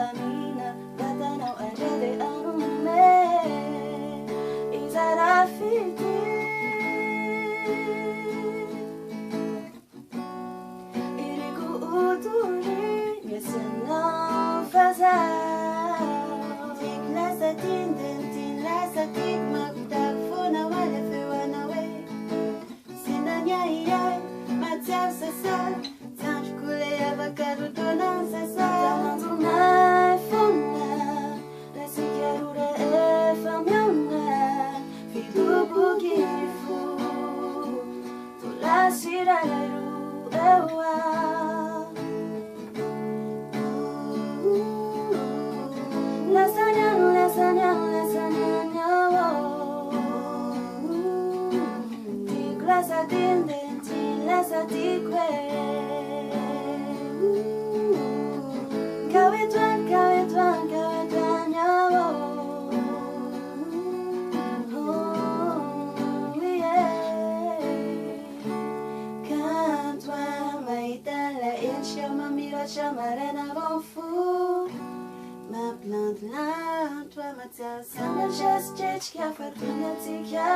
amina Gatanaw ajade anume Izarafiti Iriku uturi Nyesenau fazal Tikla sa tinden Tila sa tikmak Tagfuna wale fewana we Sinanya iyay Matiaw sa sal Tanchkule avocado donan sa sal Tamantunay funa Lesi chiarure e famiona Fidu bugifu Tulasiraru ewa Lasagna, lasagna, lasagna Ti glasa tinden, ti lasa ti kwe Kawetwan, kawetwan, kawetwan yawo Quand-toi maïta la insha mamira chamarena bon fou Ma plante là, toi ma tia, ça me geste, j'ai qu'à faire tout le tika